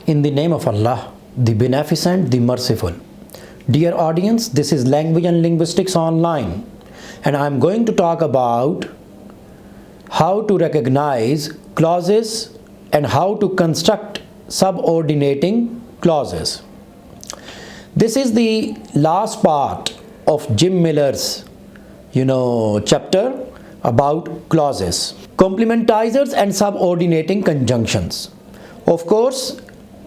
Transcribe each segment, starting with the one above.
In the name of Allah, the Beneficent, the Merciful. Dear audience, this is Language and Linguistics Online, and I am going to talk about how to recognize clauses and how to construct subordinating clauses. This is the last part of Jim Miller's chapter about clauses, complementizers and subordinating conjunctions. Of course,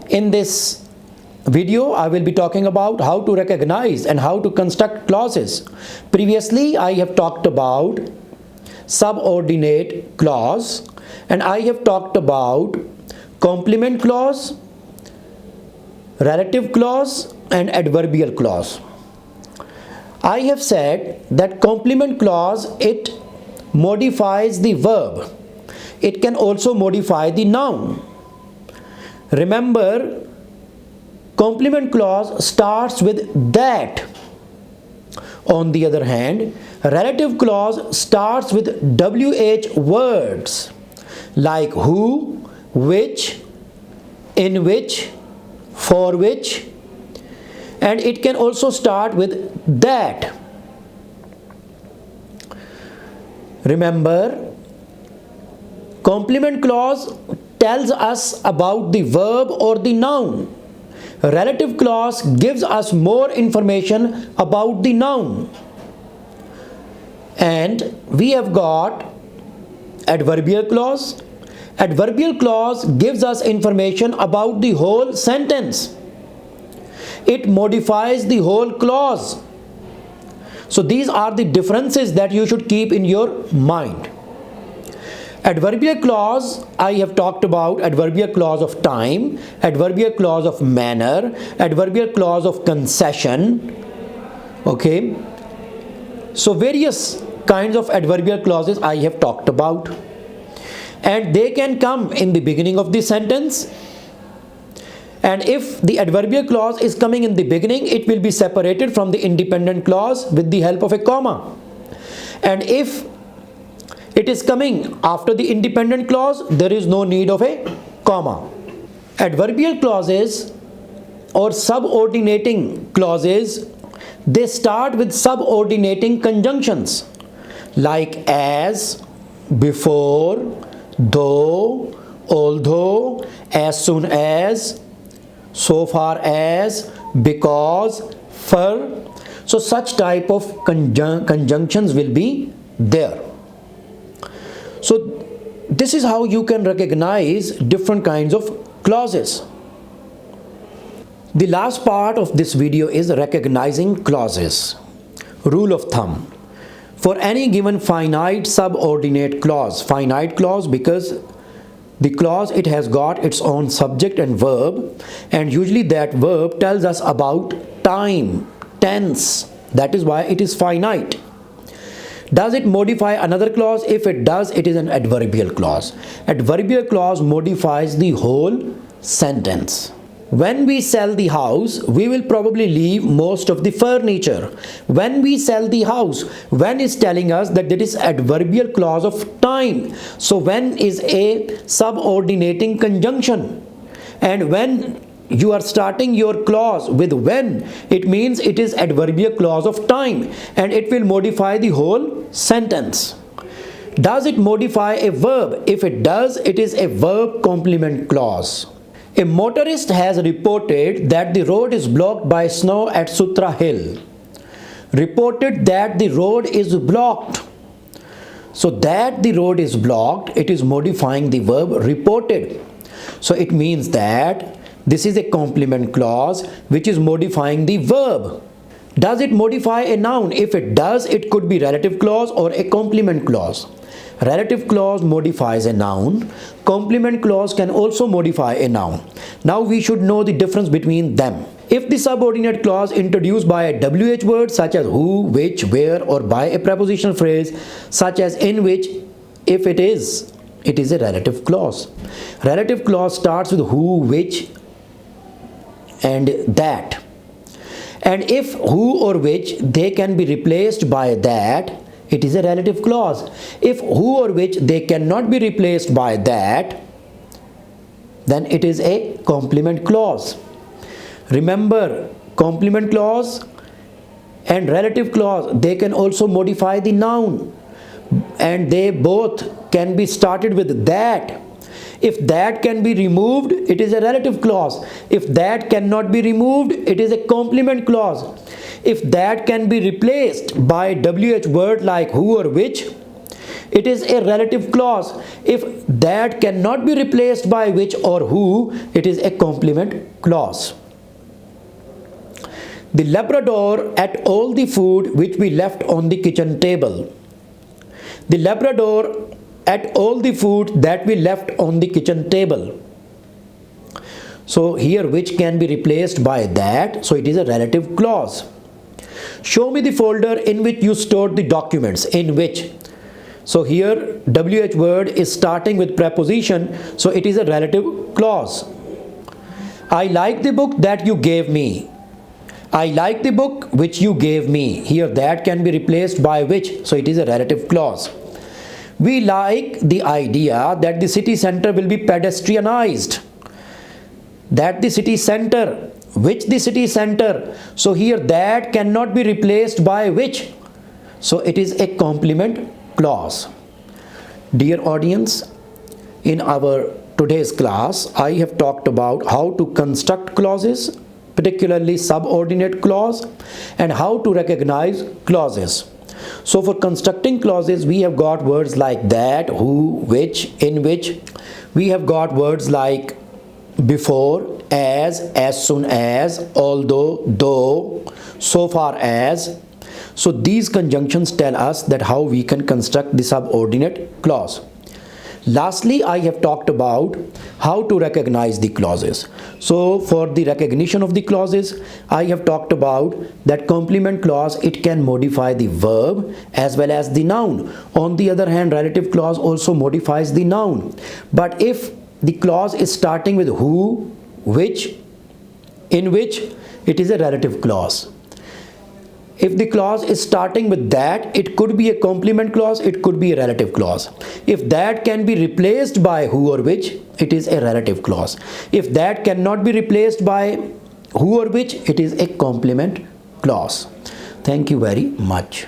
in this video I will be talking about how to recognize and how to construct clauses. Previously I have talked about subordinate clause and I have talked about complement clause, relative clause and adverbial clause. I have said that complement clause, it modifies the verb. It can also modify the noun. Remember, complement clause starts with that. On the other hand, relative clause starts with WH words like who, which, in which, for which, and it can also start with that. Remember, complement clause tells us about the verb or the noun. Relative clause gives us more information about the noun. And we have got adverbial clause. Adverbial clause gives us information about the whole sentence. It modifies the whole clause. So these are the differences that you should keep in your mind. Adverbial clause, I have talked about adverbial clause of time, adverbial clause of manner, adverbial clause of concession. Okay. So various kinds of adverbial clauses I have talked about. And they can come in the beginning of the sentence. And if the adverbial clause is coming in the beginning, it will be separated from the independent clause with the help of a comma. And if it is coming after the independent clause, there is no need of a comma. Adverbial clauses or subordinating clauses, they start with subordinating conjunctions like as, before, though, although, as soon as, so far as, because, for. So such type of conjunctions will be there. So this is how you can recognize different kinds of clauses. The last part of this video is recognizing clauses. Rule of thumb. For any given finite subordinate clause, finite clause because the clause, it has got its own subject and verb, and usually that verb tells us about time, tense. That is why it is finite. Does it modify another clause? If it does, it is an adverbial clause. Adverbial clause modifies the whole sentence. When we sell the house, we will probably leave most of the furniture. When we sell the house, when is telling us that there is adverbial clause of time. So when is a subordinating conjunction. And when you are starting your clause with when, it means it is adverbial clause of time and it will modify the whole sentence. Does it modify a verb? If it does, it is a verb complement clause. A motorist has reported that the road is blocked by snow at Sutra Hill. Reported that the road is blocked. So that the road is blocked, it is modifying the verb reported. So it means that this is a complement clause which is modifying the verb. Does it modify a noun? If it does, it could be relative clause or a complement clause. Relative clause modifies a noun. Complement clause can also modify a noun. Now we should know the difference between them. If the subordinate clause introduced by a WH word such as who, which, where, or by a prepositional phrase such as in which, if it is a relative clause. Relative clause starts with who, which, and that. And if who or which, they can be replaced by that, it is a relative clause. If who or which, they cannot be replaced by that, then it is a complement clause. Remember, complement clause and relative clause, they can also modify the noun, and they both can be started with that. If that can be removed, it is a relative clause. If that cannot be removed, it is a complement clause. If that can be replaced by WH word like who or which, it is a relative clause. If that cannot be replaced by which or who, it is a complement clause. The Labrador ate all the food which we left on the kitchen table. The Labrador ate all the food that we left on the kitchen table. So here which can be replaced by that, so it is a relative clause. Show me the folder in which you stored the documents. In which? So here WH word is starting with preposition, so it is a relative clause. I like the book that you gave me. I like the book which you gave me. Here that can be replaced by which, so it is a relative clause. We like the idea that the city center will be pedestrianized. That the city center, which the city center, so here that cannot be replaced by which, so it is a complement clause. Dear audience, in our today's class, I have talked about how to construct clauses, particularly subordinate clause, and how to recognize clauses. So for constructing clauses, we have got words like that, who, which, in which. We have got words like before, as soon as, although, though, so far as. So these conjunctions tell us that how we can construct the subordinate clause. Lastly, I have talked about how to recognize the clauses. So for the recognition of the clauses, I have talked about that complement clause, it can modify the verb as well as the noun. On the other hand, relative clause also modifies the noun. But if the clause is starting with who, which, in which, it is a relative clause. If the clause is starting with that, it could be a complement clause, it could be a relative clause. If that can be replaced by who or which, it is a relative clause. If that cannot be replaced by who or which, it is a complement clause. Thank you very much.